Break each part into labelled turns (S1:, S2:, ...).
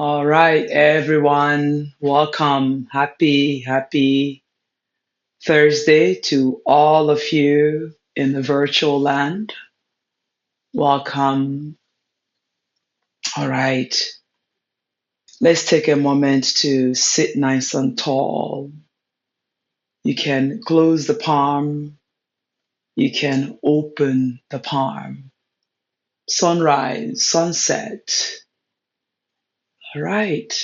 S1: All right, everyone. Welcome. Happy Thursday to all of you in the virtual land. Welcome. All right. Let's take a moment to sit nice and tall. You can close the palm. You can open the palm. Sunrise, sunset. All right.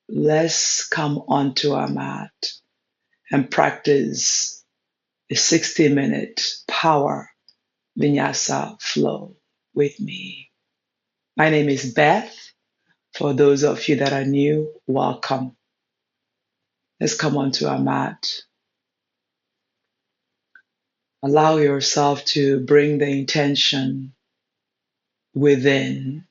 S1: Let's come onto our mat and practice a 60-minute power Vinyasa flow with me. My name is Beth. For those of you that are new, welcome. Let's come onto our mat. Allow yourself to bring the intention within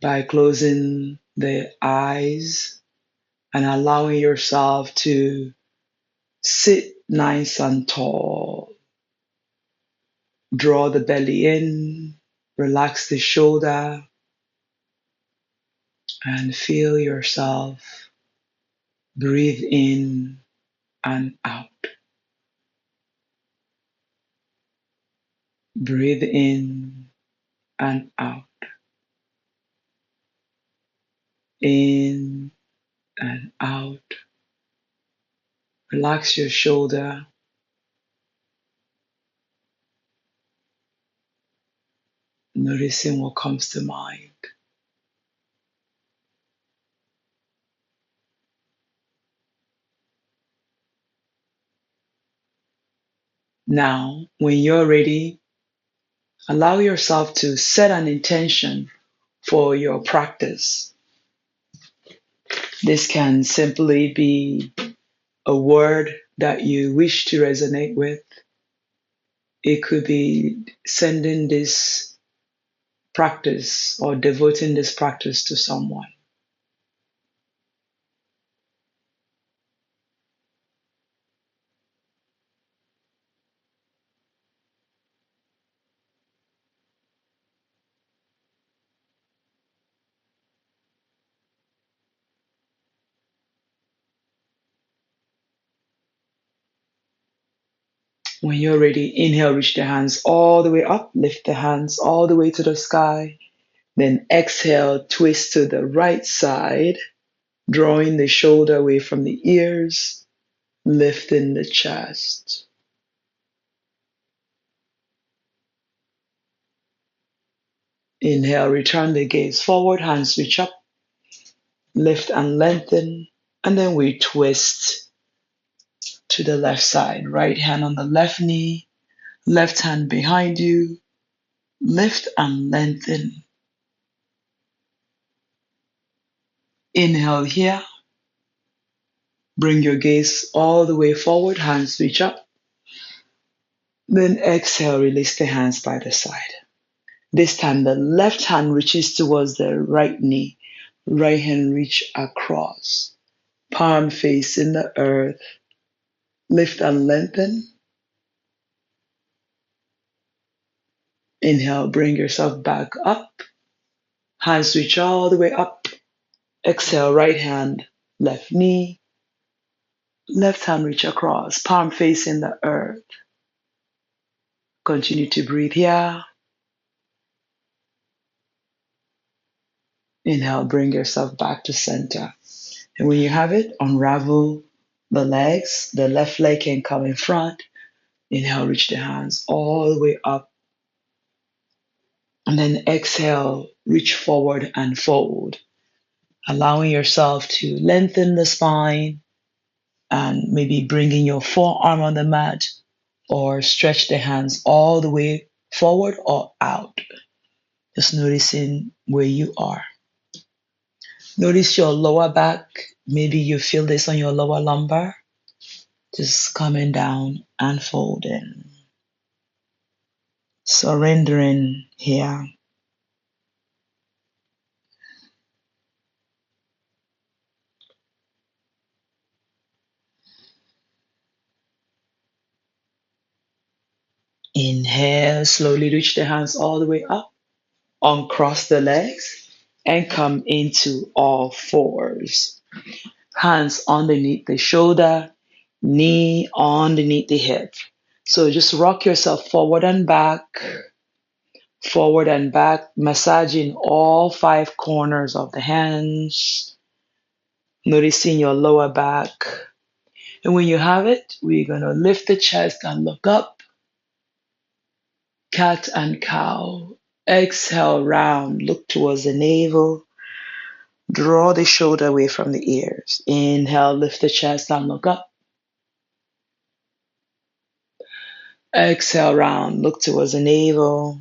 S1: by closing the eyes and allowing yourself to sit nice and tall. Draw the belly in, relax the shoulder, and feel yourself breathe in and out. Breathe in and out. In and out. Relax your shoulder. Noticing what comes to mind. Now, when you're ready, allow yourself to set an intention for your practice. This can simply be a word that you wish to resonate with. It could be sending this practice or devoting this practice to someone. When you're ready, inhale, reach the hands all the way up, lift the hands all the way to the sky. Then exhale, twist to the right side, drawing the shoulder away from the ears, lifting the chest. Inhale, return the gaze forward, hands reach up, lift and lengthen, and then we twist to the left side. Right hand on the left knee, left hand behind you, lift and lengthen. Inhale here. Bring your gaze all the way forward, hands reach up. Then exhale, release the hands by the side. This time the left hand reaches towards the right knee, right hand reach across, palm facing the earth. Lift and lengthen. Inhale, bring yourself back up. Hands reach all the way up. Exhale, right hand, left knee, left hand reach across, palm facing the earth. Continue to breathe here. Inhale, bring yourself back to center. And when you have it, unravel the legs. The left leg can come in front. Inhale, reach the hands all the way up. And then exhale, reach forward and fold, allowing yourself to lengthen the spine and maybe bringing your forearm on the mat or stretch the hands all the way forward or out. Just noticing where you are. Notice your lower back. Maybe you feel this on your lower lumbar. Just coming down and folding. Surrendering here. Inhale, slowly reach the hands all the way up. Uncross the legs and come into all fours. Hands underneath the shoulder, knee underneath the hip. So just rock yourself forward and back, massaging all 5 corners of the hands, noticing your lower back. And when you have it, we're going to lift the chest and look up, cat and cow. Exhale, round, look towards the navel. Draw the shoulder away from the ears. Inhale, lift the chest and look up. Exhale, round, look towards the navel.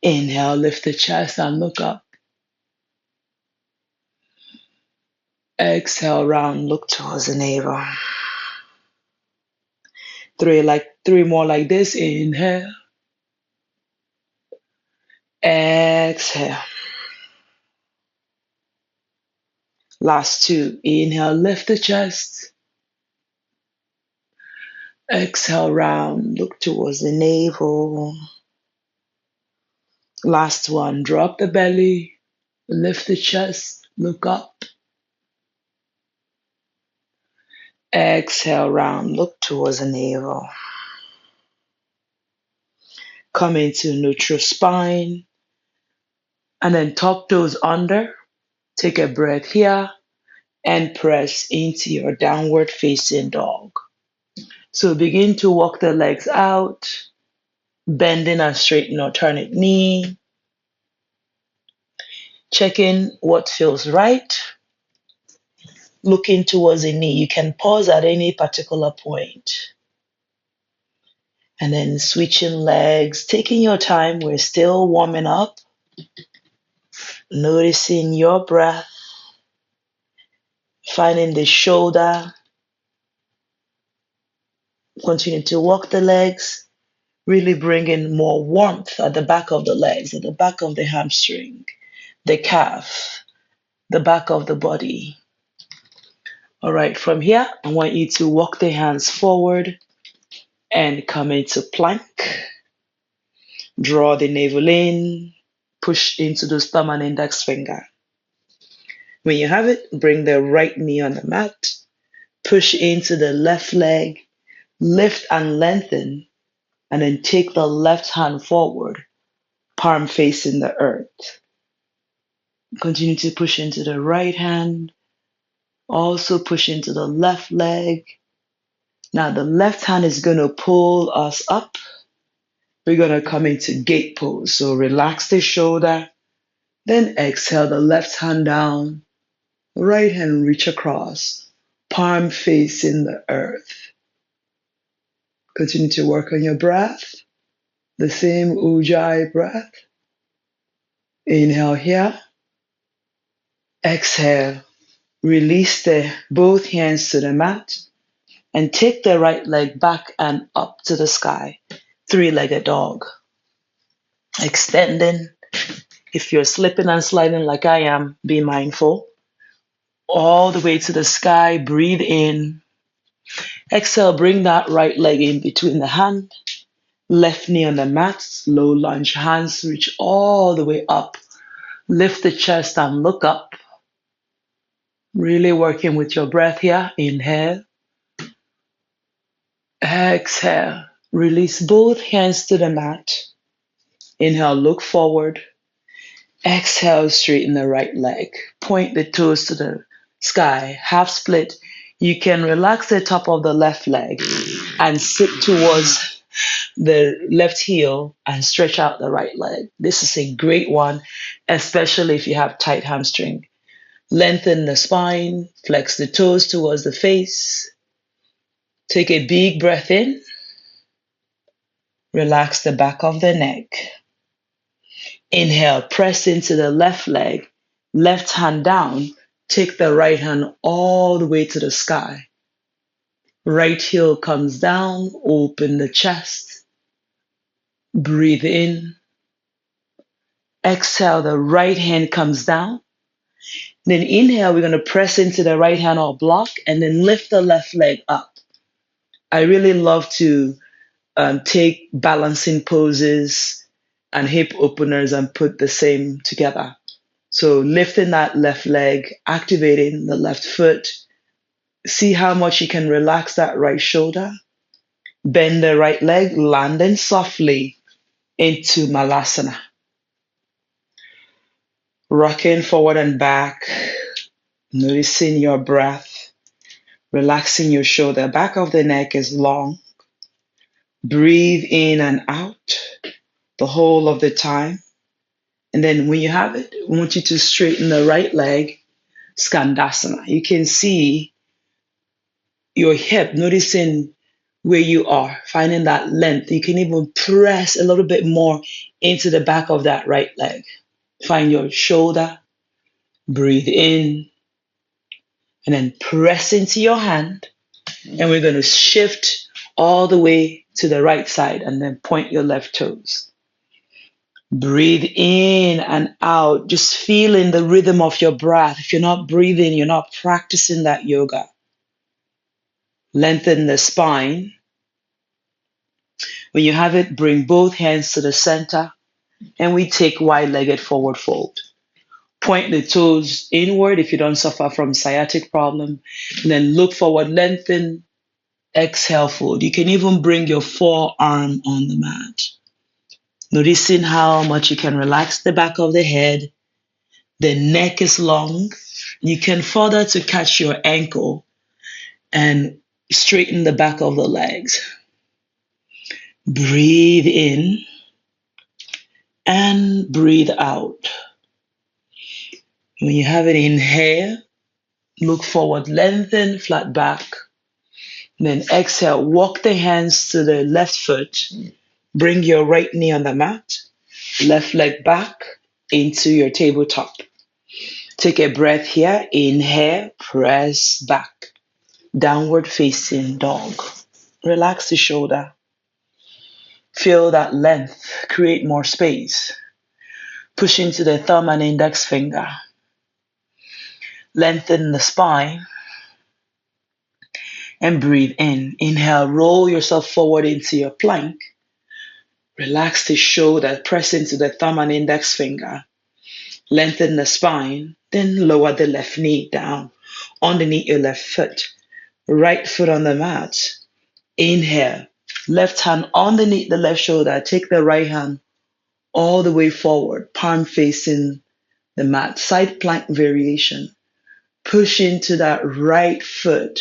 S1: Inhale, lift the chest and look up. Exhale, round, look towards the navel. 3 more like this. Inhale. Exhale. Last 2. Inhale, lift the chest. Exhale, round, look towards the navel. Last 1. Drop the belly, lift the chest, look up. Exhale, round, look towards the navel. Come into neutral spine. And then top toes under. Take a breath here and press into your downward facing dog. So begin to walk the legs out, bending and straighten alternate knee. Checking what feels right. Looking towards the knee. You can pause at any particular point. And then switching legs, taking your time. We're still warming up. Noticing your breath. Finding the shoulder. Continue to walk the legs. Really bringing more warmth at the back of the legs, at the back of the hamstring, the calf, the back of the body. All right, from here, I want you to walk the hands forward and come into plank. Draw the navel in, push into the thumb and index finger. When you have it, bring the right knee on the mat, push into the left leg, lift and lengthen, and then take the left hand forward, palm facing the earth. Continue to push into the right hand, also push into the left leg. Now the left hand is going to pull us up. We're going to come into gate pose. So relax the shoulder, then exhale the left hand down, right hand reach across, palm facing the earth. Continue to work on your breath, the same Ujjayi breath. Inhale here, exhale, release both hands to the mat, and take the right leg back and up to the sky, 3-legged dog. Extending. If you're slipping and sliding like I am, be mindful. All the way to the sky, breathe in. Exhale, bring that right leg in between the hand. Left knee on the mat, slow lunge, hands reach all the way up. Lift the chest and look up. Really working with your breath here. Inhale. Exhale. Release both hands to the mat. Inhale, look forward. Exhale, straighten the right leg. Point the toes to the sky. Half split. You can relax the top of the left leg and sit towards the left heel and stretch out the right leg. This is a great one, especially if you have tight hamstring. Lengthen the spine, flex the toes towards the face. Take a big breath in. Relax the back of the neck. Inhale, press into the left leg, left hand down. Take the right hand all the way to the sky. Right heel comes down, open the chest. Breathe in. Exhale, the right hand comes down. Then inhale, we're going to press into the right hand or block and then lift the left leg up. I really love to take balancing poses and hip openers and put the same together. So lifting that left leg, activating the left foot. See how much you can relax that right shoulder. Bend the right leg, landing softly into Malasana. Rocking forward and back, noticing your breath, relaxing your shoulder. Back of the neck is long. Breathe in and out the whole of the time. And then when you have it, I want you to straighten the right leg, Skandasana. You can see your hip, noticing where you are, finding that length. You can even press a little bit more into the back of that right leg. Find your shoulder, breathe in, and then press into your hand. And we're going to shift all the way to the right side and then point your left toes. Breathe in and out, just feeling the rhythm of your breath. If you're not breathing, you're not practicing that yoga. Lengthen the spine. When you have it, bring both hands to the center, and we take wide-legged forward fold. Point the toes inward if you don't suffer from sciatic problem, and then look forward, lengthen, exhale, fold. You can even bring your forearm on the mat. Noticing how much you can relax the back of the head. The neck is long. You can further to catch your ankle and straighten the back of the legs. Breathe in and breathe out. When you have it, inhale, look forward, lengthen, flat back. Then exhale, walk the hands to the left foot. Bring your right knee on the mat, left leg back into your tabletop. Take a breath here. Inhale, press back. Downward facing dog. Relax the shoulder. Feel that length. Create more space. Push into the thumb and index finger. Lengthen the spine. And breathe in. Inhale, roll yourself forward into your plank. Relax the shoulder, press into the thumb and index finger. Lengthen the spine, then lower the left knee down underneath your left foot. Right foot on the mat. Inhale, left hand underneath the left shoulder. Take the right hand all the way forward, palm facing the mat. Side plank variation. Push into that right foot.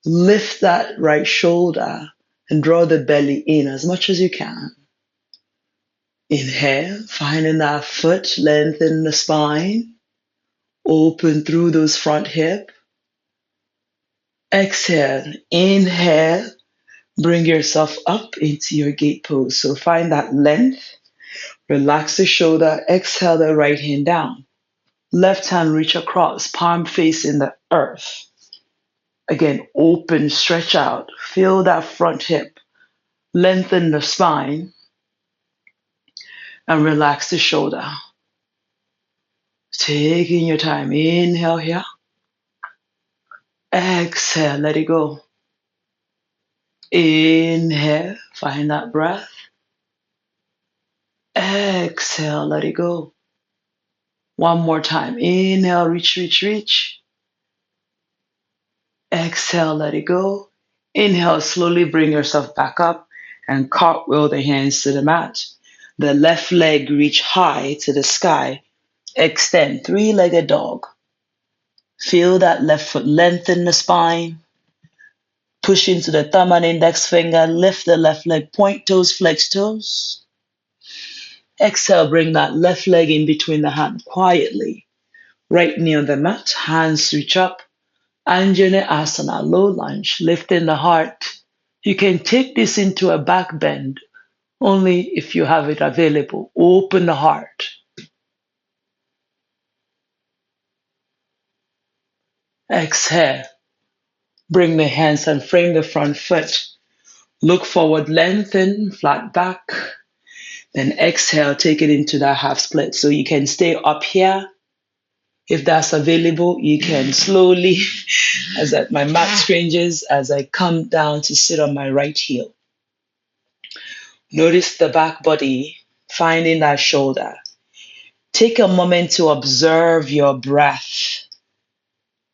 S1: Lift that right shoulder and draw the belly in as much as you can. Inhale, finding that foot, lengthen the spine, open through those front hip. Exhale, inhale, bring yourself up into your gate pose. So find that length, relax the shoulder, exhale the right hand down. Left hand reach across, palm facing the earth. Again, open, stretch out, feel that front hip, lengthen the spine, and relax the shoulder. Taking your time. Inhale here. Exhale, let it go. Inhale, find that breath. Exhale, let it go. One more time. Inhale, reach, reach, reach. Exhale, let it go. Inhale, slowly bring yourself back up and cartwheel the hands to the mat. The left leg reach high to the sky. Extend, three-legged dog. Feel that left foot lengthen the spine. Push into the thumb and index finger. Lift the left leg, point toes, flex toes. Exhale, bring that left leg in between the hand quietly. Right knee on the mat, hands reach up. Anjana Asana, low lunge, lifting the heart. You can take this into a back bend only if you have it available. Open the heart. Exhale. Bring the hands and frame the front foot. Look forward, lengthen, flat back. Then exhale, take it into that half split. So you can stay up here. If that's available, you can slowly, as my mat changes, as I come down to sit on my right heel. Notice the back body finding that shoulder. Take a moment to observe your breath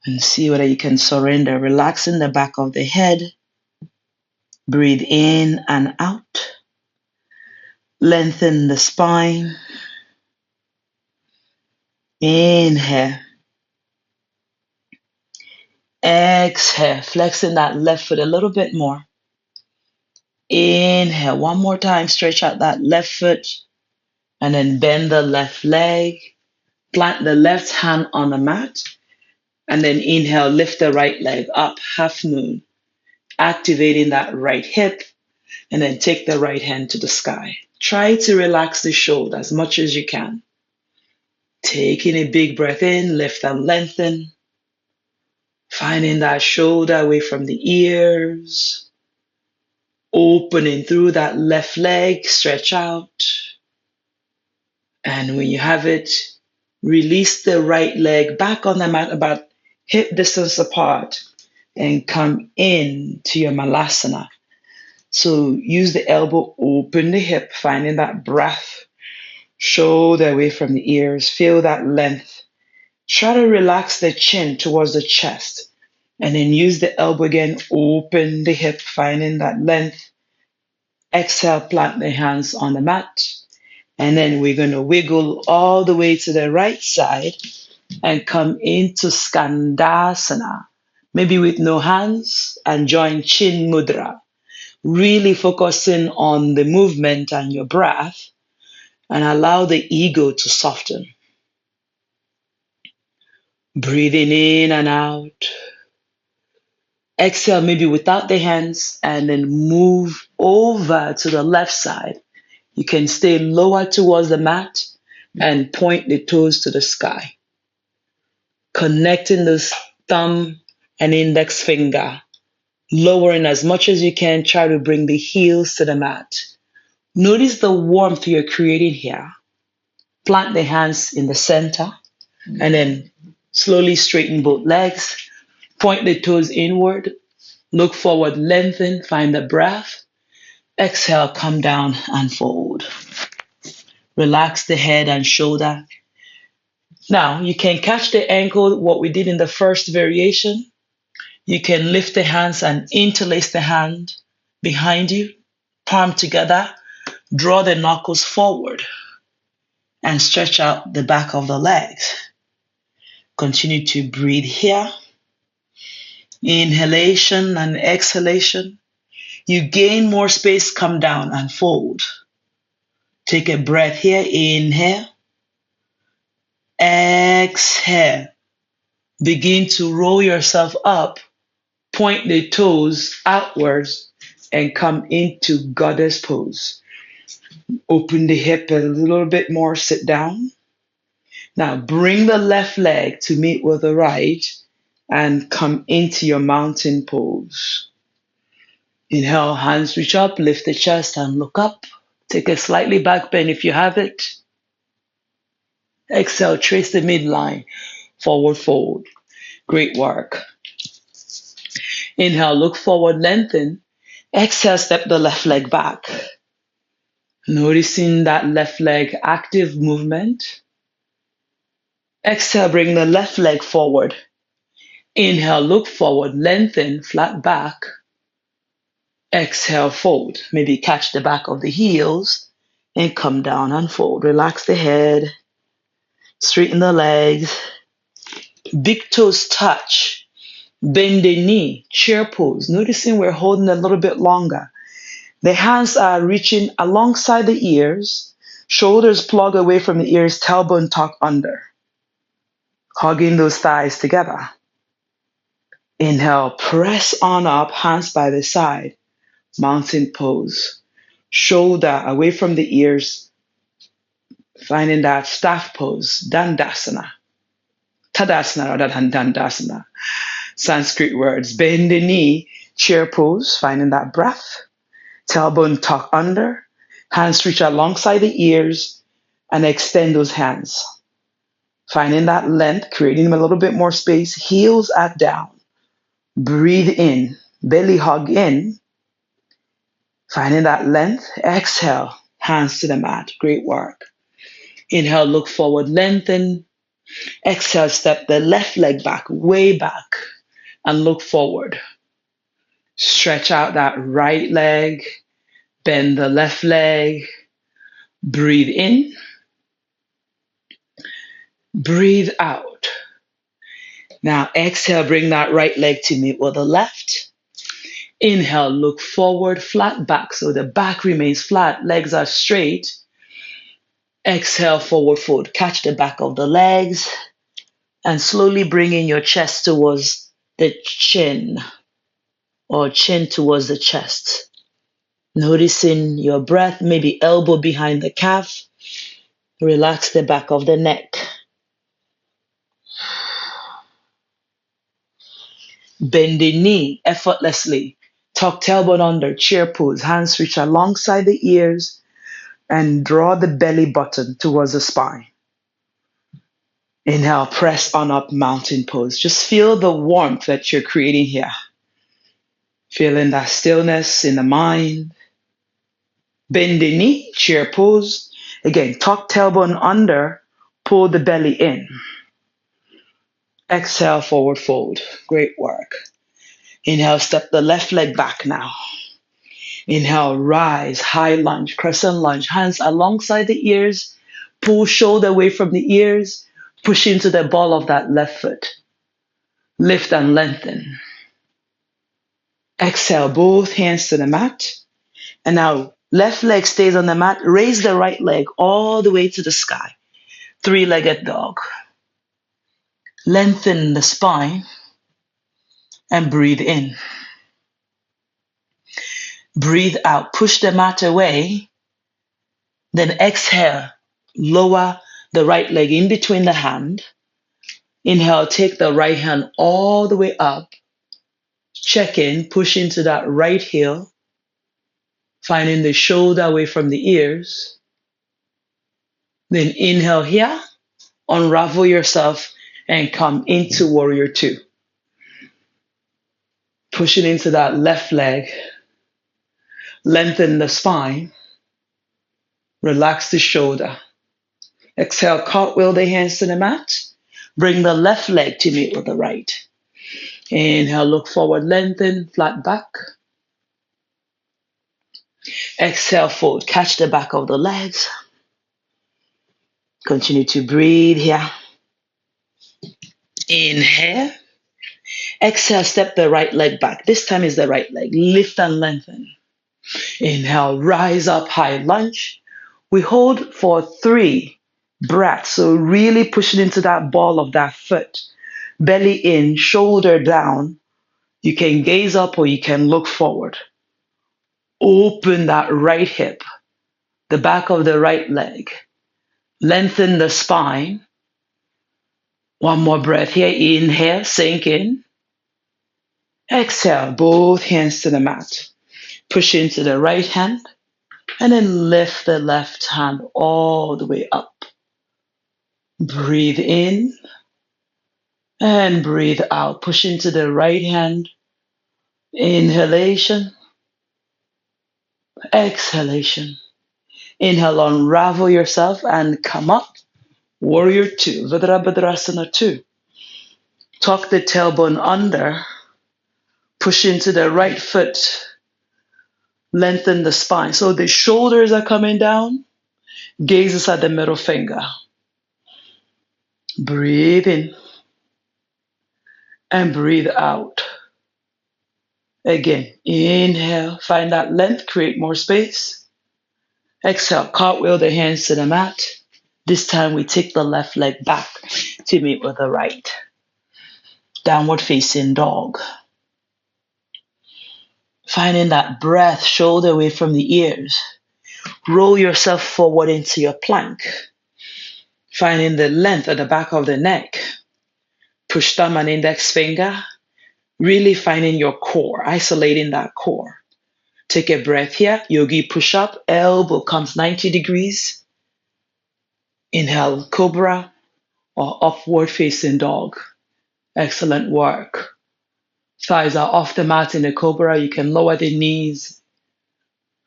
S1: and see whether you can surrender, relaxing the back of the head. Breathe in and out. Lengthen the spine. Inhale. Exhale, flexing that left foot a little bit more. Inhale, one more time, stretch out that left foot, and then bend the left leg. Plant the left hand on the mat, and then inhale, lift the right leg up, half moon, activating that right hip, and then take the right hand to the sky. Try to relax the shoulder as much as you can. Taking a big breath in, lift and lengthen. Finding that shoulder away from the ears. Opening through that left leg, stretch out. And when you have it, release the right leg back on the mat about hip distance apart and come in to your malasana. So use the elbow, open the hip, finding that breath. Shoulder away from the ears, feel that length. Try to relax the chin towards the chest. And then use the elbow again, open the hip, finding that length. Exhale, plant the hands on the mat. And then we're going to wiggle all the way to the right side and come into Skandasana. Maybe with no hands, and join Chin Mudra. Really focusing on the movement and your breath, and allow the ego to soften. Breathing in and out. Exhale, maybe without the hands, and then move over to the left side. You can stay lower towards the mat and point the toes to the sky. Connecting the thumb and index finger. Lowering as much as you can. Try to bring the heels to the mat. Notice the warmth you're creating here. Plant the hands in the center and then slowly straighten both legs. Point the toes inward. Look forward, lengthen, find the breath. Exhale, come down and fold. Relax the head and shoulder. Now, you can catch the ankle, what we did in the first variation. You can lift the hands and interlace the hand behind you, palm together, draw the knuckles forward, and stretch out the back of the legs. Continue to breathe here. Inhalation and exhalation. You gain more space, come down and fold. Take a breath here. Inhale. Exhale. Begin to roll yourself up. Point the toes outwards and come into goddess pose. Open the hip a little bit more. Sit down. Now bring the left leg to meet with the right and come into your mountain pose. Inhale, hands reach up, lift the chest and look up. Take a slightly back bend if you have it. Exhale, trace the midline, forward fold. Great work. Inhale, look forward, lengthen. Exhale, step the left leg back. Noticing that left leg active movement. Exhale, bring the left leg forward. Inhale, look forward, lengthen, flat back. Exhale, fold. Maybe catch the back of the heels and come down and fold. Relax the head. Straighten the legs. Big toes touch. Bend the knee. Chair pose. Noticing we're holding a little bit longer. The hands are reaching alongside the ears. Shoulders plug away from the ears. Tailbone tuck under. Hugging those thighs together. Inhale, press on up, hands by the side. Mountain pose. Shoulder away from the ears. Finding that staff pose. Dandasana. Tadasana rather than Dandasana. Sanskrit words. Bend the knee. Chair pose. Finding that breath. Tailbone tuck under. Hands reach alongside the ears. And extend those hands. Finding that length. Creating a little bit more space. Heels at down. Breathe in. Belly hug in. Finding that length. Exhale. hands to the mat. Great work. Inhale, look forward, lengthen. Exhale, step the left leg back, way back, and look forward. Stretch out that right leg, bend the left leg. Breathe in, breathe out. Now exhale, bring that right leg to meet with the left. Inhale, look forward, flat back, so the back remains flat, legs are straight. Exhale, forward fold. Catch the back of the legs and slowly bring in your chest towards the chin or chin towards the chest. Noticing your breath, maybe elbow behind the calf. Relax the back of the neck. Bend the knee effortlessly. Tuck tailbone under, chair pose. Hands reach alongside the ears and draw the belly button towards the spine. Inhale, press on up, mountain pose. Just feel the warmth that you're creating here. Feeling that stillness in the mind. Bend the knee, chair pose. Again, tuck tailbone under, pull the belly in. Exhale, forward fold. Great work. Inhale, step the left leg back now. Inhale, rise, high lunge, crescent lunge. Hands alongside the ears. Pull shoulder away from the ears. Push into the ball of that left foot. Lift and lengthen. Exhale, both hands to the mat. And now, left leg stays on the mat. Raise the right leg all the way to the sky. Three-legged dog. Lengthen the spine and breathe in. Breathe out. Push the mat away. Then exhale. Lower the right leg in between the hand. Inhale, take the right hand all the way up. Check in, push into that right heel. Finding the shoulder away from the ears. Then inhale here. Unravel yourself and come into warrior two. Pushing into that left leg. Lengthen the spine. Relax the shoulder. Exhale, cartwheel the hands to the mat. Bring the left leg to meet with the right. Inhale, look forward, lengthen, flat back. Exhale, fold. Catch the back of the legs. Continue to breathe here. Inhale. Exhale, step the right leg back. This time is the right leg. Lift and lengthen. Inhale, rise up, high lunge. We hold for 3 breaths. So really pushing into that ball of that foot. Belly in, shoulder down. You can gaze up or you can look forward. Open that right hip, the back of the right leg. Lengthen the spine. One more breath here. Inhale, sink in. Exhale, both hands to the mat. Push into the right hand and then lift the left hand all the way up. Breathe in and breathe out. Push into the right hand. Inhalation. Exhalation. Inhale, unravel yourself and come up. Warrior two, Virabhadrasana 2. Tuck the tailbone under. Push into the right foot. Lengthen the spine. So the shoulders are coming down. Gazes at the middle finger. Breathe in. And breathe out. Again, inhale. Find that length. Create more space. Exhale, cartwheel the hands to the mat. This time we take the left leg back to meet with the right. Downward facing dog. Finding that breath, shoulder away from the ears. Roll yourself forward into your plank. Finding the length at the back of the neck. Push thumb and index finger. Really finding your core, isolating that core. Take a breath here. Yogi push up. Elbow comes 90 degrees. Inhale, cobra or upward facing dog. Excellent work. Thighs are off the mat in the cobra. You can lower the knees.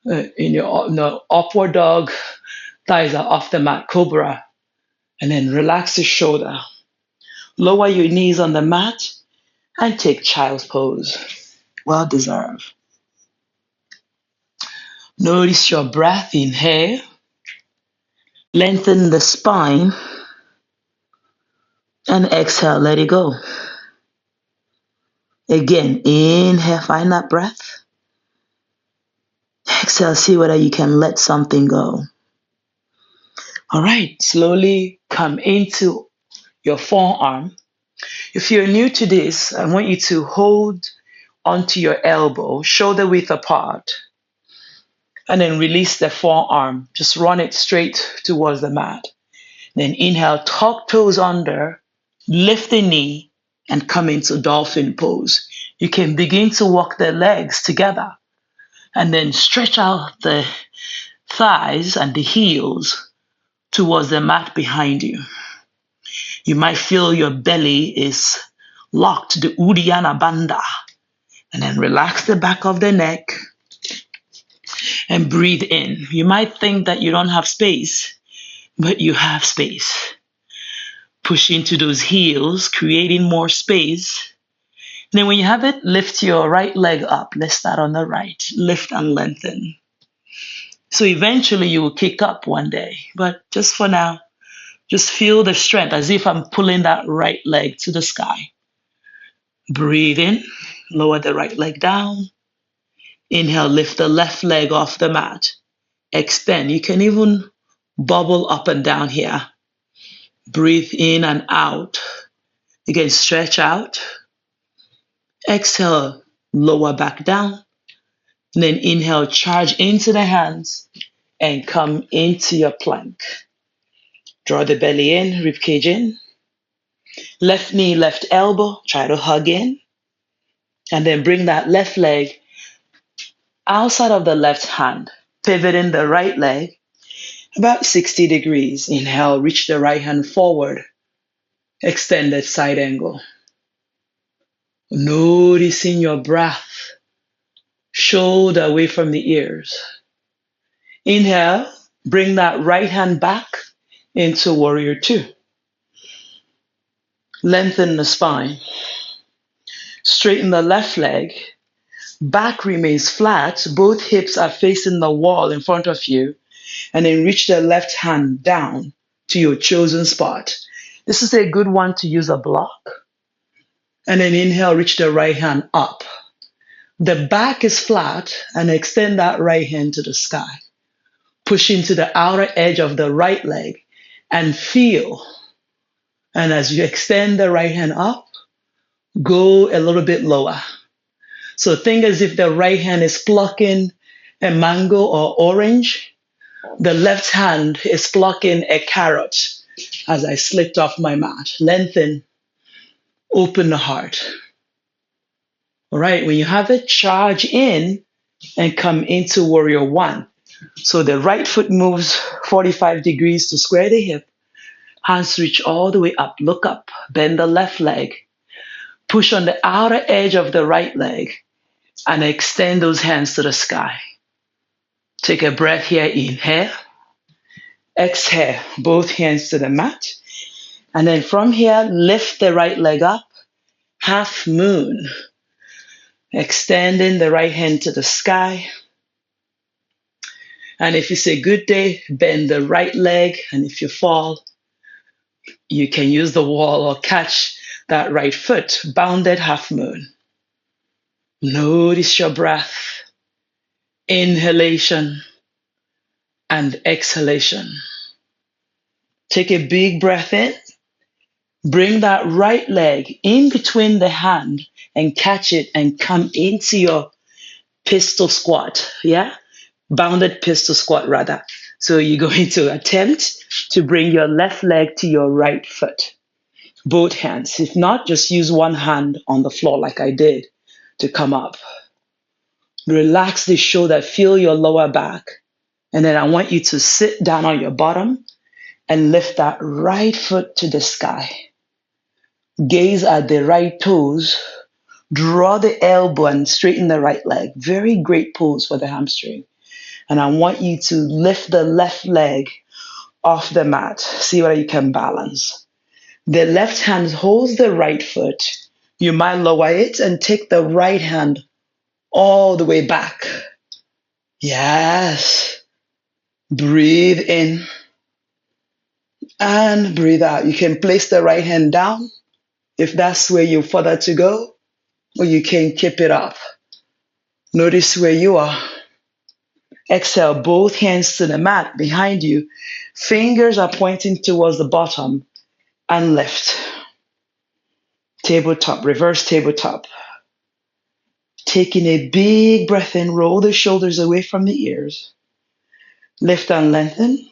S1: In your upward dog, thighs are off the mat, cobra, and then relax the shoulder. Lower your knees on the mat and take child's pose. Well deserved. Notice your breath. Inhale. Lengthen the spine. And exhale, let it go. Again, inhale, find that breath. Exhale, see whether you can let something go. All right, slowly come into your forearm. If you're new to this, I want you to hold onto your elbow, shoulder width apart, and then release the forearm. Just run it straight towards the mat. Then inhale, tuck toes under, lift the knee, and come into dolphin pose. You can begin to walk the legs together and then stretch out the thighs and the heels towards the mat behind you. You might feel your belly is locked, the Uddiyana Bandha. And then relax the back of the neck and breathe in. You might think that you don't have space, but you have space. Push into those heels, creating more space. And then when you have it, lift your right leg up. Let's start on the right. Lift and lengthen. So eventually you will kick up one day. But just for now, just feel the strength as if I'm pulling that right leg to the sky. Breathe in, lower the right leg down. Inhale, lift the left leg off the mat. Extend. You can even bubble up and down here. Breathe in and out. Again, stretch out. Exhale, lower back down. And then inhale, charge into the hands and come into your plank. Draw the belly in, ribcage in. Left knee, left elbow, try to hug in. And then bring that left leg outside of the left hand, pivoting the right leg about 60 degrees. Inhale, reach the right hand forward, extended side angle. Noticing your breath, shoulder away from the ears. Inhale, bring that right hand back into warrior two. Lengthen the spine. Straighten the left leg. Back remains flat. Both hips are facing the wall in front of you. And then reach the left hand down to your chosen spot. This is a good one to use a block. And then inhale, reach the right hand up. The back is flat and extend that right hand to the sky. Push into the outer edge of the right leg and feel. And as you extend the right hand up, go a little bit lower. So think as if the right hand is plucking a mango or orange. The left hand is plucking a carrot as I slipped off my mat. Lengthen, open the heart. All right, when you have it, charge in and come into warrior one. So the right foot moves 45 degrees to square the hip. Hands reach all the way up. Look up. Bend the left leg. Push on the outer edge of the right leg and extend those hands to the sky. Take a breath here. Inhale. Exhale. Both hands to the mat. And then from here, lift the right leg up. Half moon. Extending the right hand to the sky. And if it's a good day, bend the right leg. And if you fall, you can use the wall or catch that right foot. Bounded half moon. Notice your breath. Inhalation and exhalation. Take a big breath in. Bring that right leg in between the hand and catch it and come into your pistol squat. Yeah? Bounded pistol squat rather. So you're going to attempt to bring your left leg to your right foot. Both hands. If not, just use one hand on the floor like I did to come up. Relax the shoulder. Feel your lower back. And then I want you to sit down on your bottom and lift that right foot to the sky. Gaze at the right toes. Draw the elbow and straighten the right leg. Very great pose for the hamstring. And I want you to lift the left leg off the mat. See whether you can balance. The left hand holds the right foot. You might lower it and take the right hand all the way back. Yes. Breathe in and breathe out. You can place the right hand down if that's where you're further to go, or you can keep it up. Notice where you are. Exhale, both hands to the mat behind you. Fingers are pointing towards the bottom and lift. Tabletop, reverse tabletop. Taking a big breath in, roll the shoulders away from the ears. Lift and lengthen.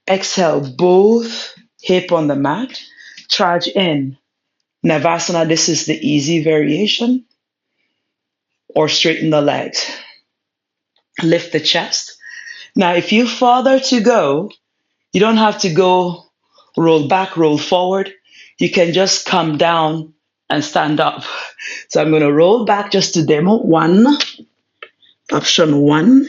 S1: Exhale, both hip on the mat. Charge in. Navasana, this is the easy variation. Or straighten the legs. Lift the chest. Now, if you further to go, you don't have to go roll back, roll forward. You can just come down and stand up. So I'm going to roll back just to demo. Option 1.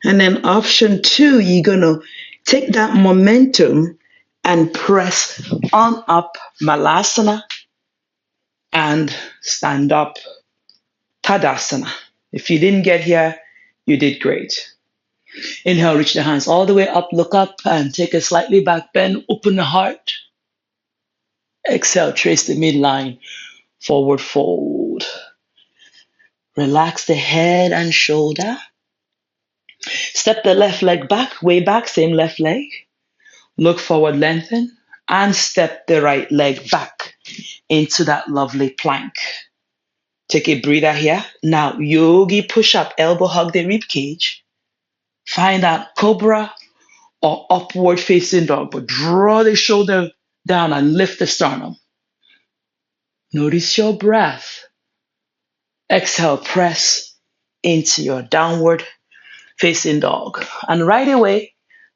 S1: And then option 2, you're going to take that momentum and press on up Malasana and stand up Tadasana. If you didn't get here, you did great. Inhale, reach the hands all the way up, look up and take a slightly back bend, open the heart. Exhale, trace the midline, forward fold. Relax the head and shoulder. Step the left leg back, way back, same left leg. Look forward, lengthen, and step the right leg back into that lovely plank. Take a breather here. Now, yogi push up, elbow hug the rib cage. Find that cobra or upward facing dog, but draw the shoulder down and lift the sternum. Notice your breath. Exhale, press into your downward facing dog. And right away,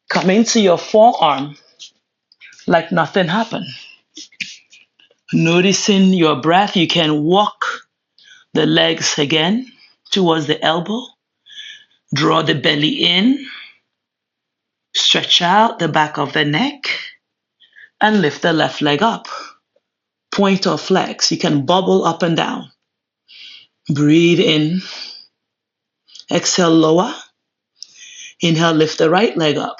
S1: come into your forearm like nothing happened. Noticing your breath, you can walk the legs again towards the elbow. Draw the belly in. Stretch out the back of the neck. And lift the left leg up. Point or flex. You can bubble up and down. Breathe in. Exhale, lower. Inhale, lift the right leg up.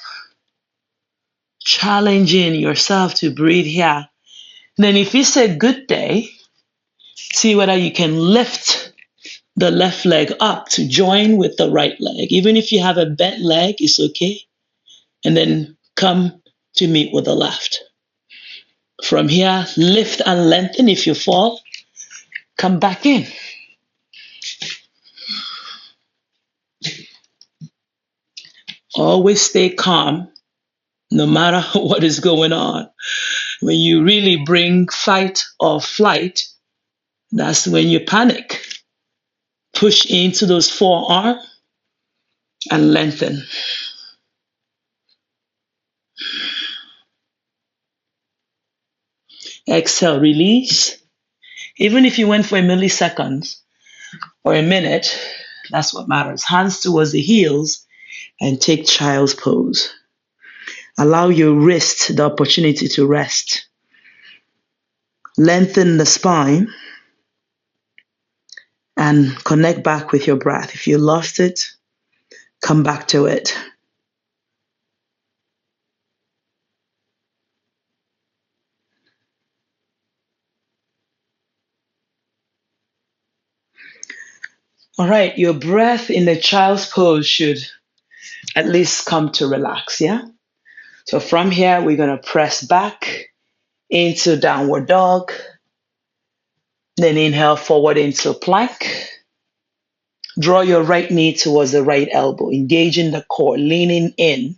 S1: Challenging yourself to breathe here. Then if it's a good day, see whether you can lift the left leg up to join with the right leg. Even if you have a bent leg, it's okay. And then come to meet with the left. From here, lift and lengthen. If you fall, come back in. Always stay calm, no matter what is going on. When you really bring fight or flight, that's when you panic. Push into those forearms and lengthen. Exhale, release. Even if you went for a millisecond or a minute, that's what matters. Hands towards the heels and take child's pose. Allow your wrist the opportunity to rest. Lengthen the spine and connect back with your breath. If you lost it, come back to it. All right, your breath in the child's pose should at least come to relax, yeah? So from here, we're going to press back into downward dog. Then inhale forward into plank. Draw your right knee towards the right elbow, engaging the core, leaning in,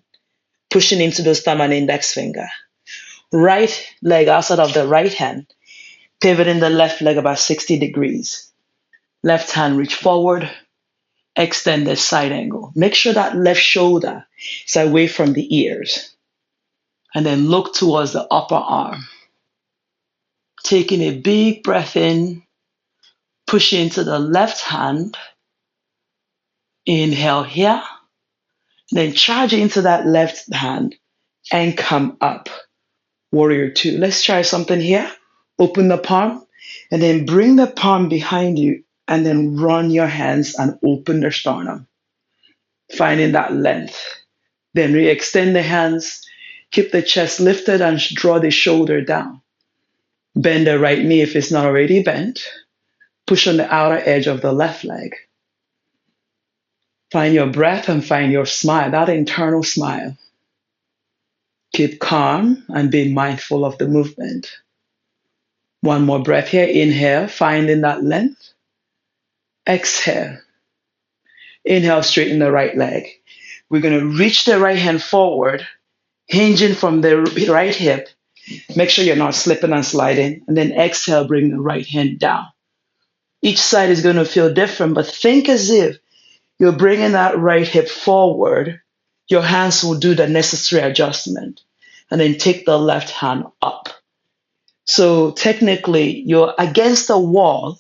S1: pushing into those thumb and index finger. Right leg outside of the right hand, pivoting the left leg about 60 degrees. Left hand reach forward, extend the side angle. Make sure that left shoulder is away from the ears. And then look towards the upper arm. Taking a big breath in, push into the left hand, Inhale here. Then charge into that left hand and come up. Warrior two. Let's try something here. Open the palm and then bring the palm behind you and then run your hands and open the sternum. Finding that length. Then re-extend the hands. Keep the chest lifted and draw the shoulder down. Bend the right knee if it's not already bent. Push on the outer edge of the left leg. Find your breath and find your smile, that internal smile. Keep calm and be mindful of the movement. One more breath here. Inhale, finding that length. Exhale. Inhale, straighten the right leg. We're going to reach the right hand forward, hinging from the right hip. Make sure you're not slipping and sliding. And then exhale, bring the right hand down. Each side is going to feel different, but think as if you're bringing that right hip forward. Your hands will do the necessary adjustment. And then take the left hand up. So technically, you're against the wall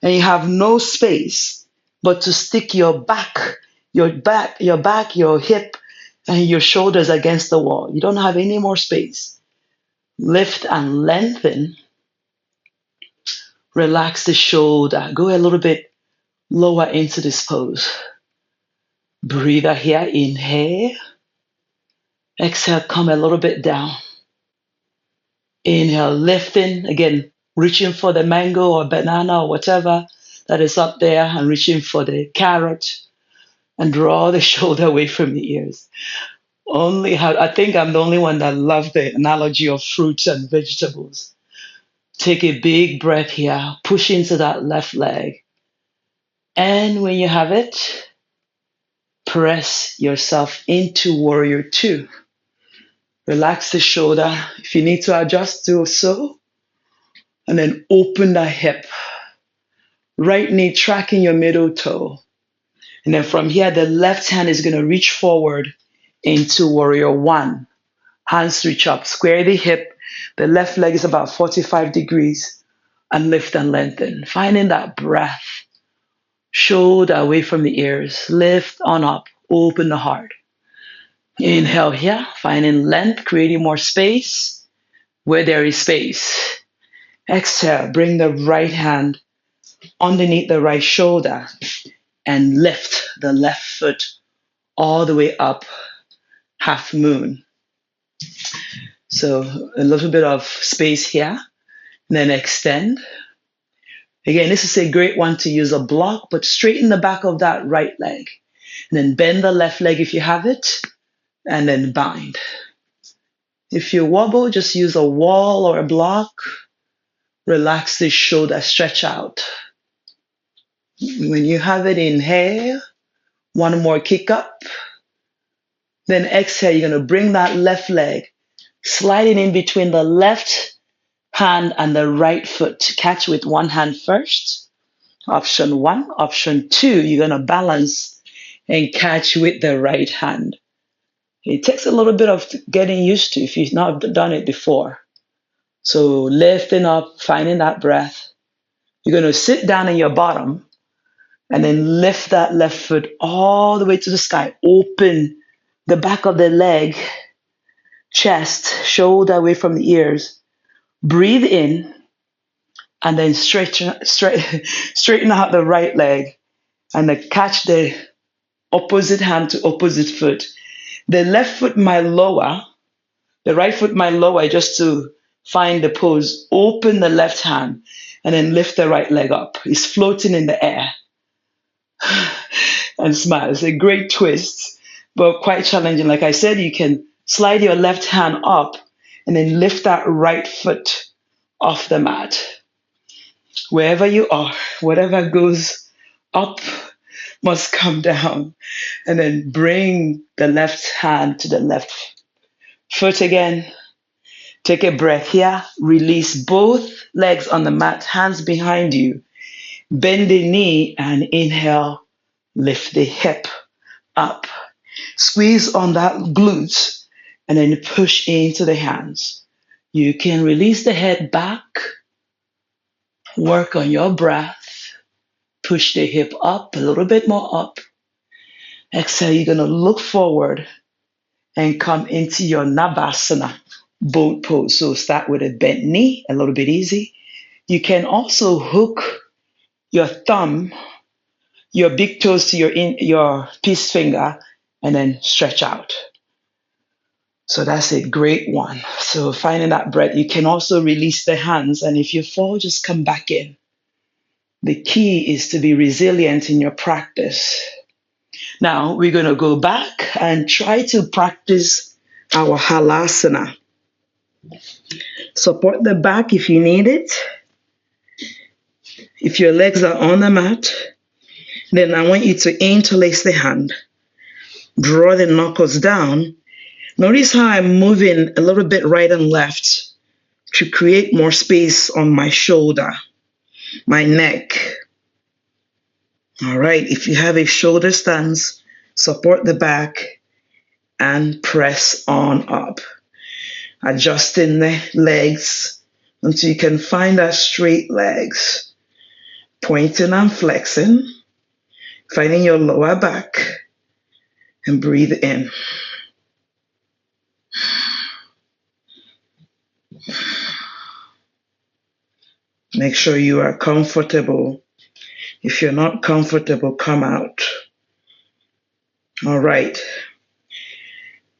S1: and you have no space but to stick your back, your hip, and your shoulders against the wall. You don't have any more space. Lift and lengthen. Relax the shoulder. Go a little bit lower into this pose. Breathe out here. Inhale. Exhale, come a little bit down. Inhale, lifting. Again, reaching for the mango or banana or whatever that is up there and reaching for the carrot. And draw the shoulder away from the ears. I think I'm the only one that loves the analogy of fruits and vegetables. Take a big breath here. Push into that left leg. And when you have it, press yourself into warrior two. Relax the shoulder. If you need to adjust, do so. And then open the hip. Right knee tracking your middle toe. And then from here, the left hand is going to reach forward into warrior one. Hands reach up. Square the hip. The left leg is about 45 degrees. And lift and lengthen. Finding that breath. Shoulder away from the ears. Lift on up. Open the heart. Inhale here. Finding length. Creating more space where there is space. Exhale. Bring the right hand underneath the right shoulder. And lift the left foot all the way up. Half moon. So a little bit of space here. Then extend. Again, this is a great one to use a block, but straighten the back of that right leg. And then bend the left leg if you have it. And then bind. If you wobble, just use a wall or a block. Relax the shoulder, stretch out. When you have it, inhale. One more kick up. Then exhale, you're going to bring that left leg, sliding in between the left hand and the right foot. Catch with one hand first. Option one. Option two, you're going to balance and catch with the right hand. It takes a little bit of getting used to if you've not done it before. So lifting up, finding that breath. You're going to sit down in your bottom and then lift that left foot all the way to the sky. Open the back of the leg, chest, shoulder away from the ears. Breathe in and then straighten out the right leg and then catch the opposite hand to opposite foot. The left foot might lower, the right foot might lower just to find the pose. Open the left hand and then lift the right leg up. It's floating in the air. And smile. It's a great twist, but quite challenging. Like I said, you can slide your left hand up and then lift that right foot off the mat. Wherever you are, whatever goes up must come down. And then bring the left hand to the left foot again. Take a breath here. Release both legs on the mat, hands behind you. Bend the knee and inhale. Lift the hip up. Squeeze on that glute and then push into the hands. You can release the head back. Work on your breath. Push the hip up, a little bit more up. Exhale, you're going to look forward and come into your Navasana boat pose. So start with a bent knee, a little bit easy. You can also hook your thumb, your big toes to your peace finger, and then stretch out. So that's a great one. So finding that breath, you can also release the hands. And if you fall, just come back in. The key is to be resilient in your practice. Now we're going to go back and try to practice our halasana. Support the back if you need it. If your legs are on the mat, then I want you to interlace the hand. Draw the knuckles down. Notice how I'm moving a little bit right and left to create more space on my shoulder, my neck. All right, if you have a shoulder stance, support the back and press on up. Adjusting the legs until you can find our straight legs. Pointing and flexing. Finding your lower back and breathe in. Make sure you are comfortable. If you're not comfortable, come out. All right.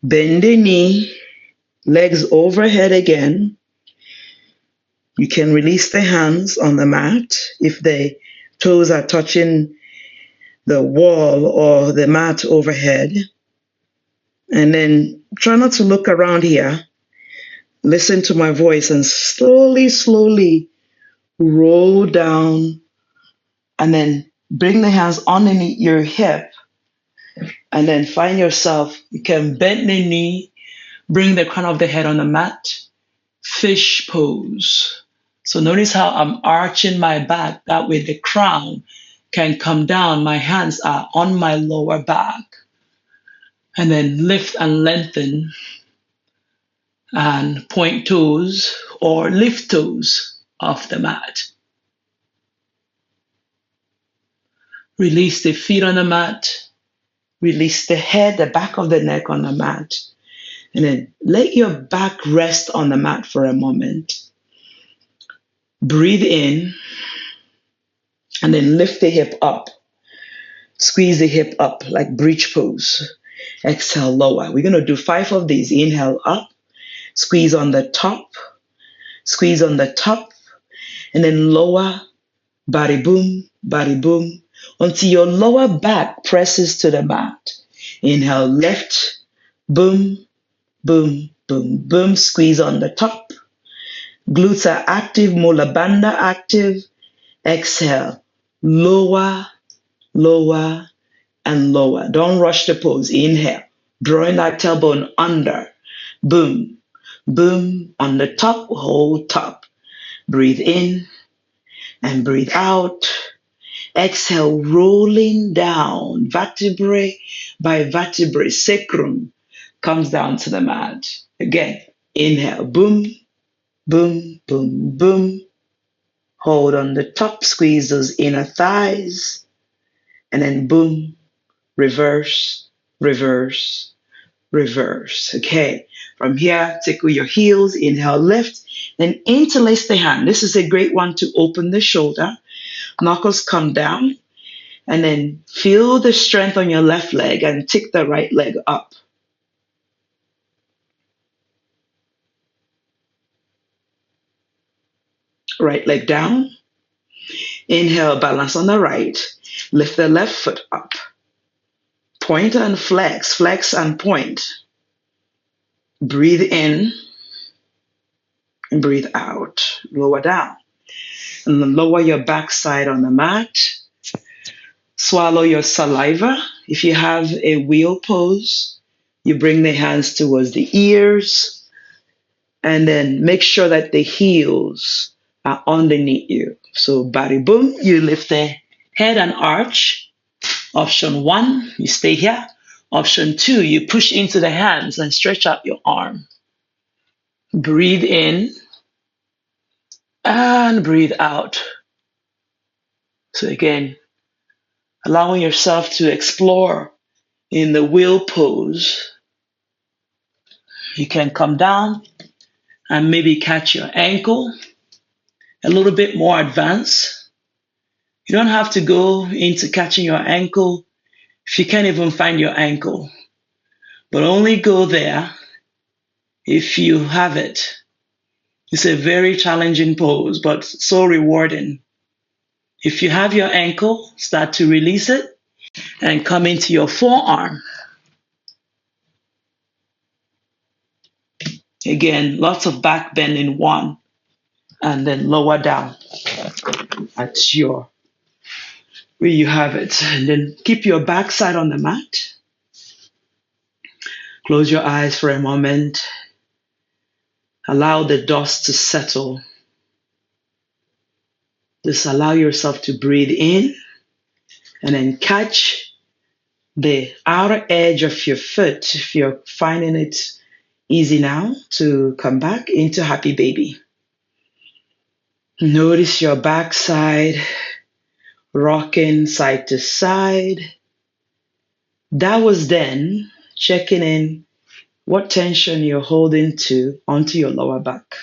S1: Bend the knee, legs overhead again. You can release the hands on the mat if the toes are touching the wall or the mat overhead. And then try not to look around here. Listen to my voice and slowly, slowly roll down and then bring the hands underneath your hip and then find yourself, you can bend the knee, bring the crown of the head on the mat, fish pose. So notice how I'm arching my back, that way the crown can come down, my hands are on my lower back. And then lift and lengthen and point toes or lift toes off the mat. Release the feet on the mat. Release the head, the back of the neck on the mat. And then let your back rest on the mat for a moment. Breathe in. And then lift the hip up. Squeeze the hip up like bridge pose. Exhale, lower. We're going to do 5 of these. Inhale up. Squeeze on the top. Squeeze on the top. And then lower. Body boom, until your lower back presses to the mat. Inhale, lift, boom, boom, boom, boom. Squeeze on the top. Glutes are active, molar banda active. Exhale, lower, lower, and lower. Don't rush the pose. Inhale, drawing that tailbone under. Boom, boom, on the top, hold top. Breathe in and breathe out. Exhale, rolling down, vertebrae by vertebrae, sacrum comes down to the mat. Again, inhale, boom, boom, boom, boom. Hold on the top, squeeze those inner thighs, and then boom, reverse, reverse, reverse. Okay, from here, tickle your heels, inhale, lift, then interlace the hand. This is a great one to open the shoulder. Knuckles come down, and then feel the strength on your left leg and tick the right leg up. Right leg down. Inhale, balance on the right. Lift the left foot up. Point and flex, flex and point. Breathe in and breathe out. Lower down. And then lower your backside on the mat. Swallow your saliva. If you have a wheel pose, you bring the hands towards the ears and then make sure that the heels are underneath you. So body boom, you lift the head and arch. Option 1, you stay here. Option 2, you push into the hands and stretch out your arm. Breathe in and breathe out. So again, allowing yourself to explore In the wheel pose, you can come down and maybe catch your ankle a little bit more advanced. You don't have to go into catching your ankle if you can't even find your ankle, but only go there if you have it. It's a very challenging pose, but so rewarding. If you have your ankle, start to release it and come into your forearm. Again, lots of back bend in one, and then lower down at where you have it. And then keep your backside on the mat. Close your eyes for a moment. Allow the dust to settle. Just allow yourself to breathe in and then catch the outer edge of your foot if you're finding it easy now to come back into happy baby. Notice your backside rocking side to side. That was then checking in what tension you're holding onto your lower back.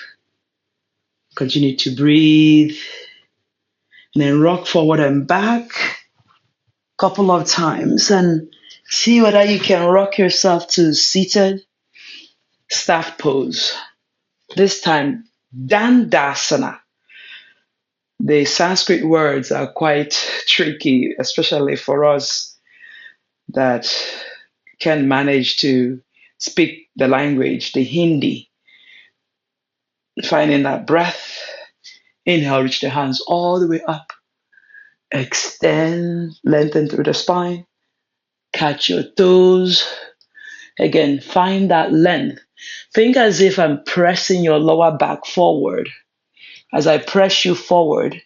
S1: Continue to breathe and then rock forward and back a couple of times and see whether you can rock yourself to seated staff pose. This time, Dandasana. The Sanskrit words are quite tricky, especially for us that can manage to speak the language, the Hindi. Finding that breath. Inhale, reach the hands all the way up. Extend, lengthen through the spine. Catch your toes. Again, find that length. Think as if I'm pressing your lower back forward. As I press you forward,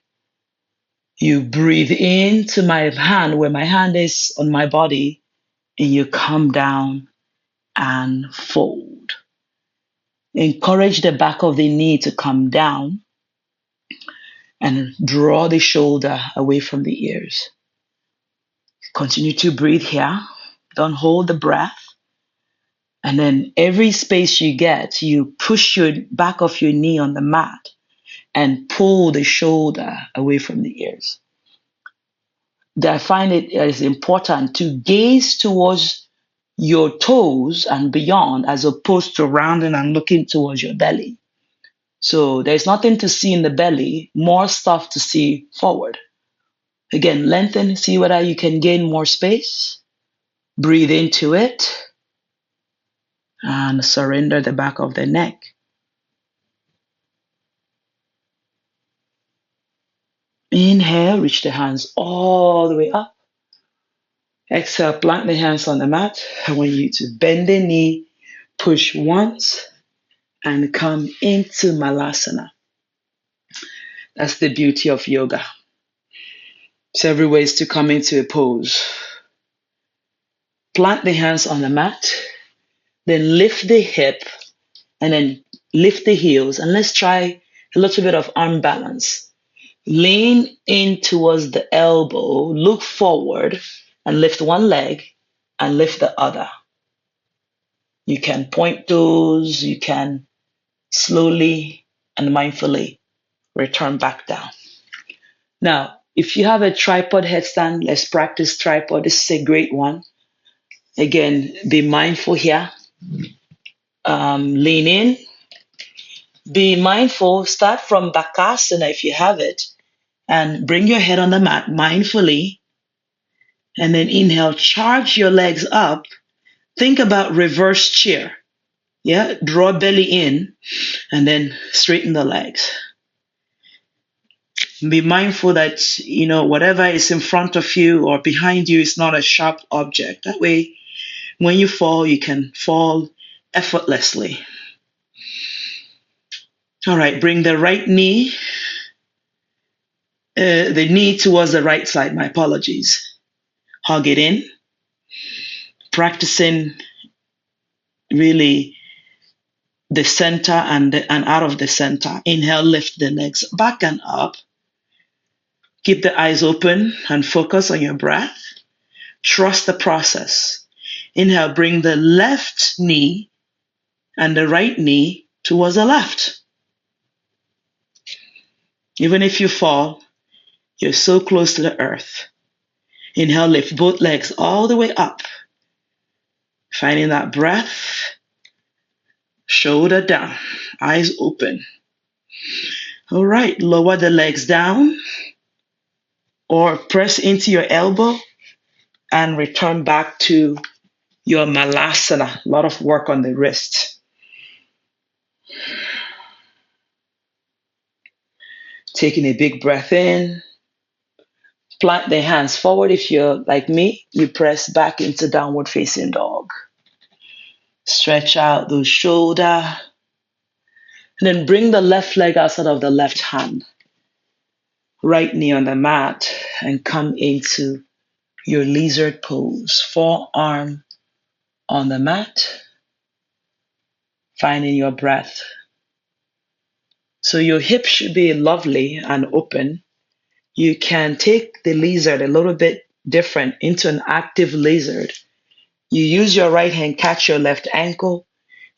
S1: you breathe into my hand where my hand is on my body, and you come down and fold. Encourage the back of the knee to come down and draw the shoulder away from the ears. Continue to breathe here. Don't hold the breath. And then every space you get, you push your back of your knee on the mat and pull the shoulder away from the ears. I find it is important to gaze towards your toes and beyond as opposed to rounding and looking towards your belly. So there's nothing to see in the belly, more stuff to see forward. Again, lengthen, see whether you can gain more space. Breathe into it and surrender the back of the neck. Inhale, reach the hands all the way up. Exhale, plant the hands on the mat. I want you to bend the knee, push once, and come into Malasana. That's the beauty of yoga. Several ways to come into a pose. Plant the hands on the mat, then lift the hip, and then lift the heels. And let's try a little bit of arm balance. Lean in towards the elbow, look forward, and lift one leg and lift the other. You can point those, you can slowly and mindfully return back down. Now, if you have a tripod headstand, let's practice tripod. This is a great one. Again, be mindful here. Lean in. Be mindful. Start from Bakasana if you have it. And bring your head on the mat mindfully. And then inhale, charge your legs up. Think about reverse chair. Yeah, draw belly in and then straighten the legs. Be mindful that, whatever is in front of you or behind you is not a sharp object. That way, when you fall, you can fall effortlessly. All right, bring the right knee, the knee towards the right side. My apologies. Hug it in. Practicing really the center and out of the center. Inhale, lift the legs back and up. Keep the eyes open and focus on your breath. Trust the process. Inhale, bring the left knee and the right knee towards the left. Even if you fall, you're so close to the earth. Inhale, lift both legs all the way up. Finding that breath. Shoulder down, eyes open. All right, lower the legs down or press into your elbow and return back to your malasana. A lot of work on the wrist. Taking a big breath in. Plant the hands forward. If you're like me, you press back into downward facing dog. Stretch out those shoulders. And then bring the left leg outside of the left hand. Right knee on the mat and come into your lizard pose. Forearm on the mat. Finding your breath. So your hips should be lovely and open. You can take the lizard a little bit different into an active lizard. You use your right hand, catch your left ankle.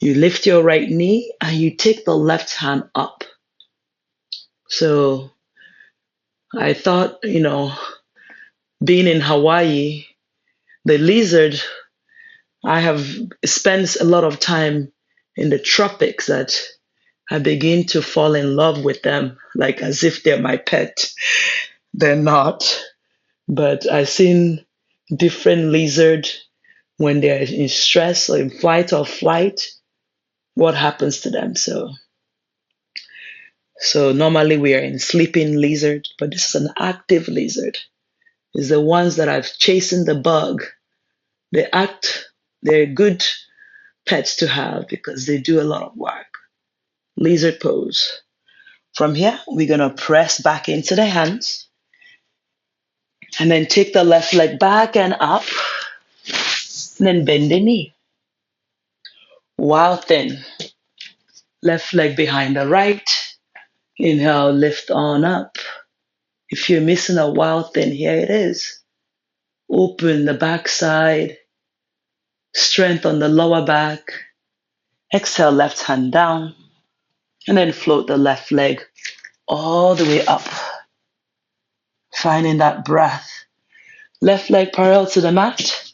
S1: You lift your right knee and you take the left hand up. So I thought, being in Hawaii, the lizard, I have spent a lot of time in the tropics that I begin to fall in love with them, like as if they're my pet. They're not. But I've seen different lizards when they're in stress or in fight or flight, what happens to them. So normally we are in sleeping lizard, but this is an active lizard. It's the ones that I've chasing the bug. They're good pets to have because they do a lot of work. Lizard pose. From here, we're going to press back into the hands and then take the left leg back and up and then bend the knee. Wild thin. Left leg behind the right. Inhale, lift on up. If you're missing a wild thin, here it is. Open the back side. Strength on the lower back. Exhale, left hand down. And then float the left leg all the way up. Finding that breath. Left leg parallel to the mat.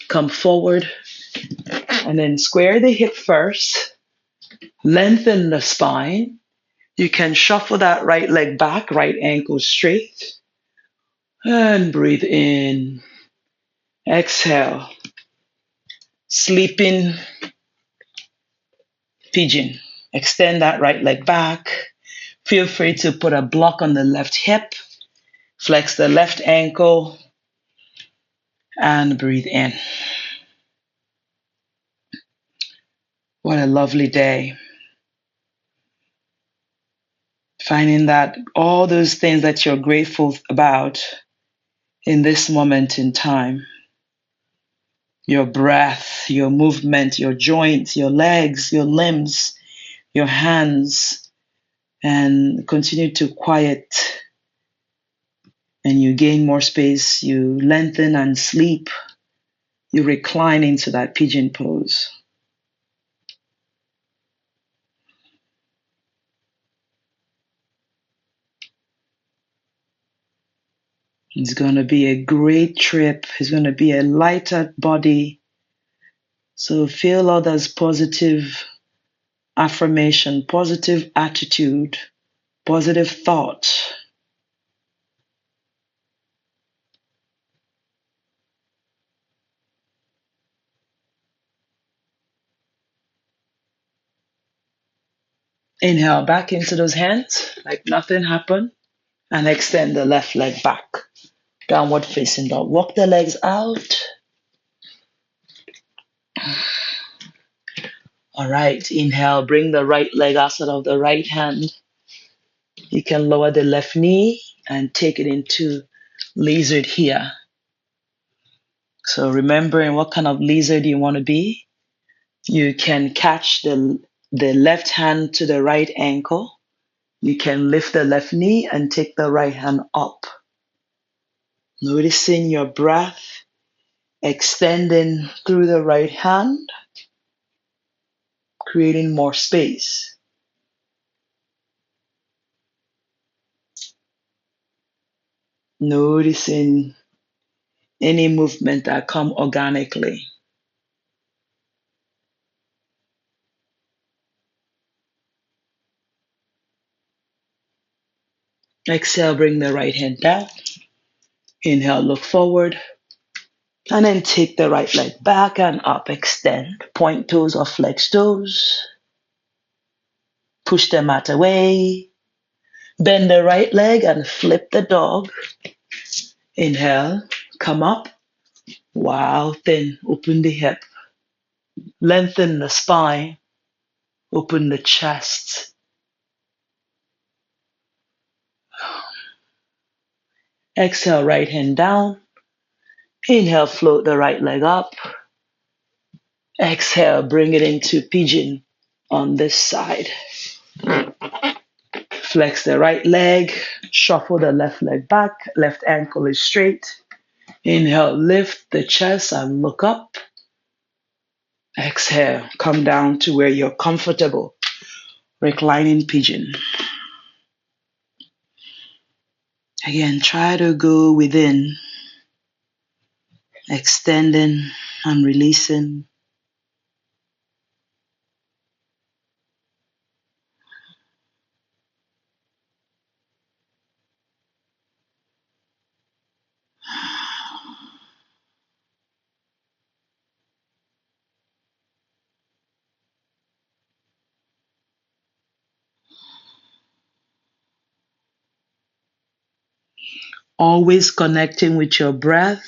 S1: Come forward. And then square the hip first. Lengthen the spine. You can shuffle that right leg back, right ankle straight. And breathe in. Exhale. Sleeping pigeon. Extend that right leg back. Feel free to put a block on the left hip. Flex the left ankle. And breathe in. What a lovely day. Finding that all those things that you're grateful about in this moment in time. Your breath, your movement, your joints, your legs, your limbs, your hands, and continue to quiet. And you gain more space, you lengthen and sleep. You recline into that pigeon pose. It's going to be a great trip. It's going to be a lighter body. So feel all those positive affirmation, positive attitude, positive thought. Inhale back into those hands like nothing happened. And extend the left leg back. Downward facing dog. Walk the legs out. All right. Inhale. Bring the right leg outside of the right hand. You can lower the left knee and take it into lizard here. So remembering what kind of lizard you want to be. You can catch the left hand to the right ankle. You can lift the left knee and take the right hand up. Noticing your breath. extending through the right hand, creating more space. Noticing any movement that come organically. Exhale, bring the right hand down. Inhale, look forward. And then take the right leg back and up. Extend. Point toes or flex toes. Push the mat away. Bend the right leg and flip the dog. Inhale, come up. Wow, thin. Open the hip. Lengthen the spine. Open the chest. Exhale, right hand down. Inhale, float the right leg up. Exhale, bring it into pigeon on this side. Flex the right leg. Shuffle the left leg back. Left ankle is straight. Inhale, lift the chest and look up. Exhale, come down to where you're comfortable. Reclining pigeon. Again, try to go within, extending and releasing. Always connecting with your breath.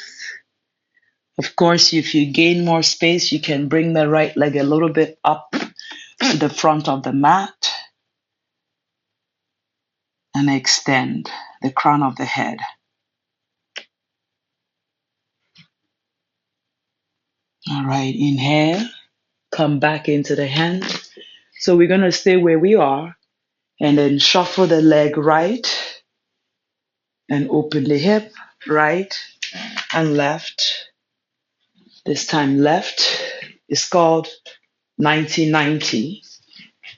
S1: Of course, if you gain more space, you can bring the right leg a little bit up to the front of the mat and extend the crown of the head. All right, inhale, come back into the hand. So we're going to stay where we are and then shuffle the leg right and open the hip, right and left. This time left is called 90-90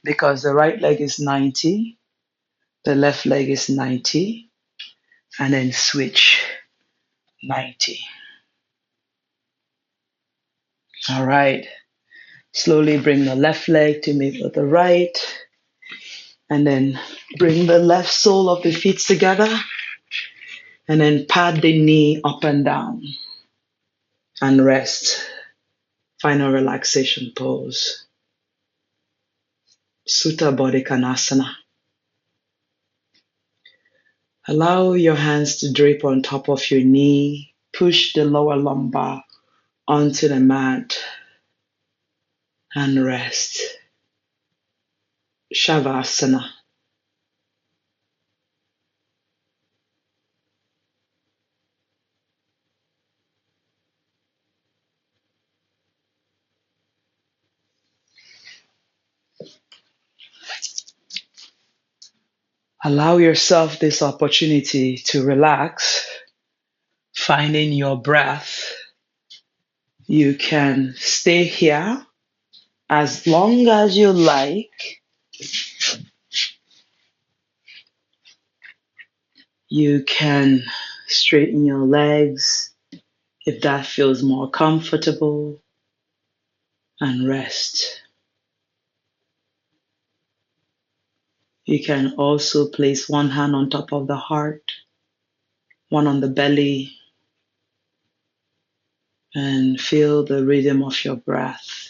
S1: because the right leg is 90, the left leg is 90, and then switch 90. All right. Slowly bring the left leg to meet with the right, and then bring the left sole of the feet together, and then pad the knee up and down, and rest. Final relaxation pose. Sutta Baddha Konasana. Allow your hands to drape on top of your knee. Push the lower lumbar onto the mat and rest. Shavasana. Allow yourself this opportunity to relax, finding your breath. You can stay here as long as you like. You can straighten your legs if that feels more comfortable and rest. You can also place one hand on top of the heart, one on the belly, and feel the rhythm of your breath.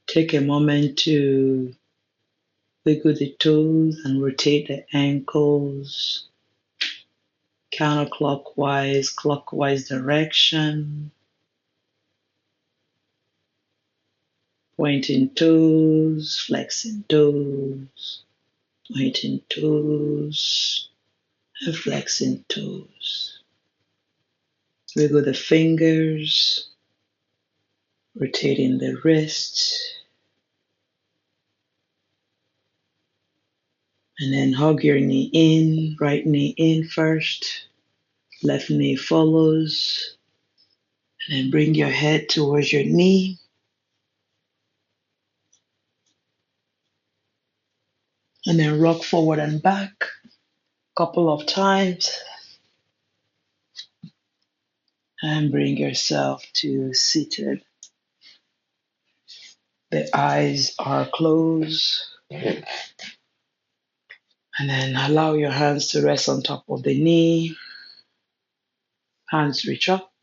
S1: Take a moment to wiggle the toes and rotate the ankles counterclockwise, clockwise direction. Pointing toes, flexing toes, pointing toes, and flexing toes. Wiggle the fingers, rotating the wrists, and then hug your knee in, right knee in first, left knee follows, and then bring your head towards your knee. And then rock forward and back a couple of times. And bring yourself to seated. The eyes are closed. And then allow your hands to rest on top of the knee. Hands reach up.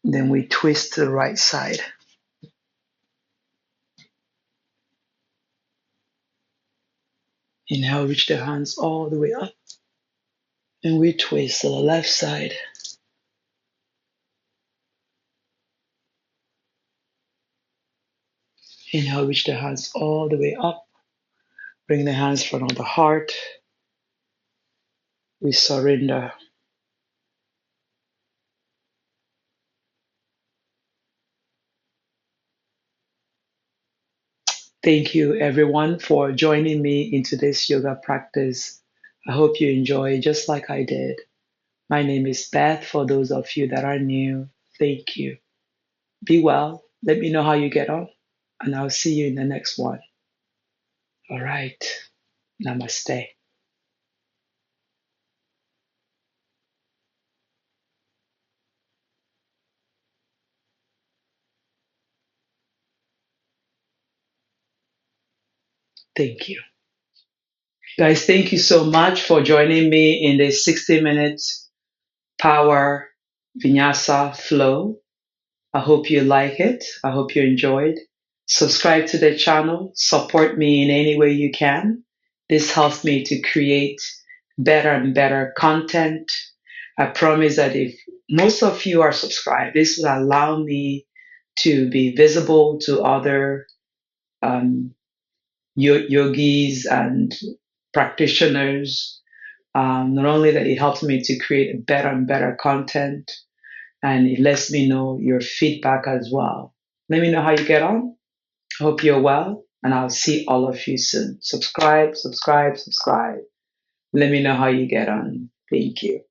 S1: Then we twist to the right side. Inhale, reach the hands all the way up. And we twist to the left side. Inhale, reach the hands all the way up. Bring the hands in front of the heart. We surrender. Thank you, everyone, for joining me in today's yoga practice. I hope you enjoy just like I did. My name is Beth. For those of you that are new, thank you. Be well. Let me know how you get on, and I'll see you in the next one. All right. Namaste. Thank you. Guys, thank you so much for joining me in this 60 minutes power Vinyasa flow. I hope you like it. I hope you enjoyed. Subscribe to the channel. Support me in any way you can. This helps me to create better and better content. I promise that if most of you are subscribed, this will allow me to be visible to other yogis and practitioners. Not only that, it helps me to create better and better content, and it lets me know your feedback as well. Let me know how you get on. I hope you're well, and I'll see all of you soon. Subscribe, subscribe, subscribe. Let me know how you get on. Thank you.